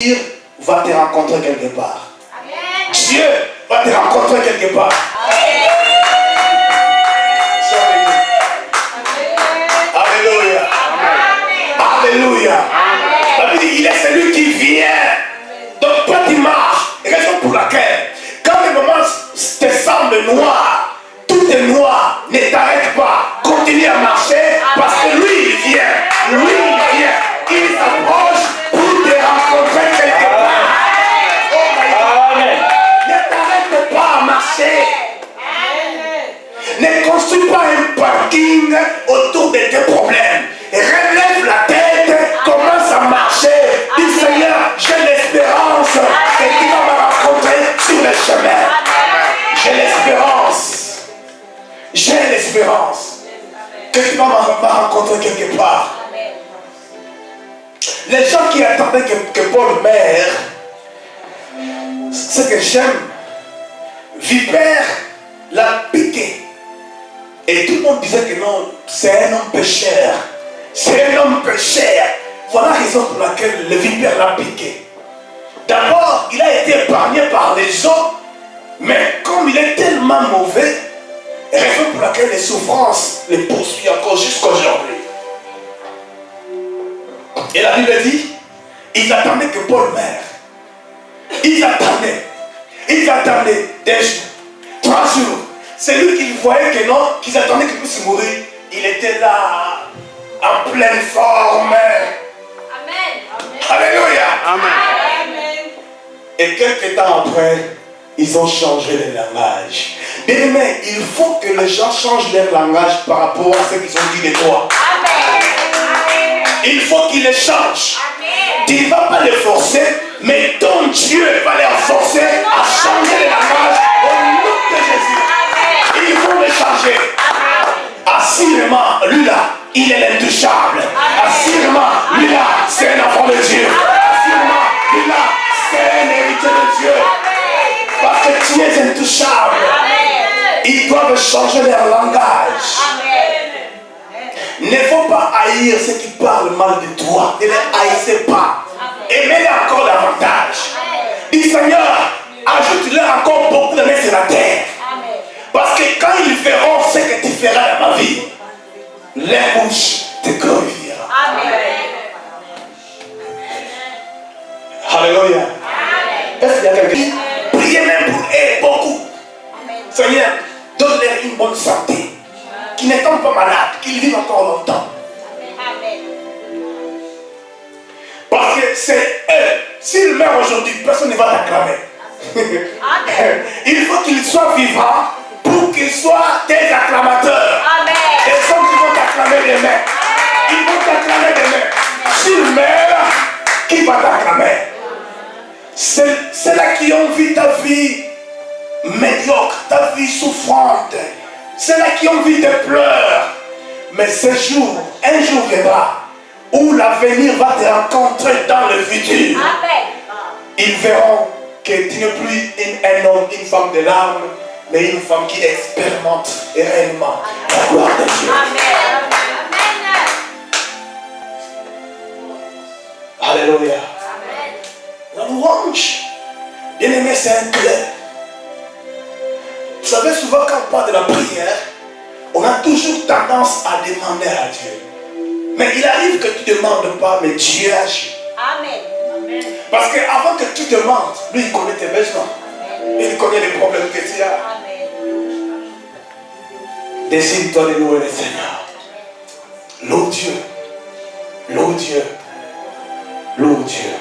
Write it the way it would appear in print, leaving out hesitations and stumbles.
Dieu va te rencontrer quelque part. Amen. Dieu va te rencontrer quelque part. Amen. Alléluia. Alléluia. La Bible dit, il est celui qui vient. Donc toi tu marches. Raison pour laquelle, quand le moment te semble noir, tout est noir, ne t'arrête pas. Continue à marcher parce que lui il vient. Lui il vient. Il s'approche pour te rencontrer quelque part. Oh my God. Ne t'arrête pas à marcher. Ne construis pas un parking autour de tes problèmes. Relève la tête, commence à marcher. Dis Seigneur, j'ai l'espérance que tu vas me rencontrer sur le chemin. J'ai l'espérance. J'ai l'espérance que tu vas me rencontrer quelque part. Les gens qui attendaient que Paul meure, ce que j'aime, Vipère l'a piqué. Et tout le monde disait que non, c'est un homme pécheur. C'est un homme pécheur. Voilà la raison pour laquelle le vipère l'a piqué. D'abord, il a été épargné par les autres, mais comme il est tellement mauvais, raison pour laquelle les souffrances les poursuivent encore jusqu'à aujourd'hui. Et la Bible dit, ils attendaient que Paul meure. Ils attendaient des jours, 3 jours. C'est lui qui voyait que non, qu'ils attendaient qu'il puisse mourir. Il était là, en pleine forme. Amen. Alléluia. Amen. Et quelques temps après, ils ont changé le langage. Bien-aimé, il faut que les gens changent leur langage par rapport à ce qu'ils ont dit de toi. Amen. Il faut qu'ils les changent. Amen. Tu ne vas pas les forcer, mais ton Dieu va les forcer à changer le langage au nom de Jésus. Ils vont le changer. Assurément, lui là, il est l'intouchable. Assurément, lui là, c'est un enfant de Dieu. Assurément, lui là, c'est un héritier de Dieu. Parce que tu es intouchable. Ils doivent changer leur langage. Ne faut pas haïr ceux qui parlent mal de toi. Ne les haïssez pas. Aimez-les encore davantage. Dis Seigneur, ajoute-leur encore beaucoup d'années sur la terre. Parce que quand ils verront ce que tu feras dans ma vie, leur bouche te glorifiera. Alléluia. Est-ce qu'il y a quelqu'un qui prie même pour eux beaucoup? Seigneur, donne-leur une bonne santé. Qu'ils ne tombent pas malades, qu'ils vivent encore longtemps. Parce que c'est eux. S'ils meurent aujourd'hui, personne ne va t'acclamer. Il faut qu'ils soient vivants pour qu'ils soient des acclamateurs. Des hommes qui vont t'acclamer demain. Ils vont t'acclamer demain. S'ils meurent, qui va t'acclamer? C'est là qui ont vu ta vie médiocre, ta vie souffrante. C'est là qui ont vu des pleurs. Mais ce jour, un jour viendra où l'avenir va te rencontrer dans le futur. Ils verront que tu n'es plus un homme, une femme de larmes, mais une femme qui expérimente réellement la gloire de Dieu. Alléluia. La louange, bien aimé, c'est un clé. Vous savez, souvent quand on parle de la prière, on a toujours tendance à demander à Dieu. Mais il arrive que tu ne demandes pas, mais Dieu agit. Parce qu'avant que tu demandes, lui il connaît tes besoins. Il connaît les problèmes que tu as. Décide-toi de louer le Seigneur. Loue Dieu. Loue Dieu. Loue Dieu.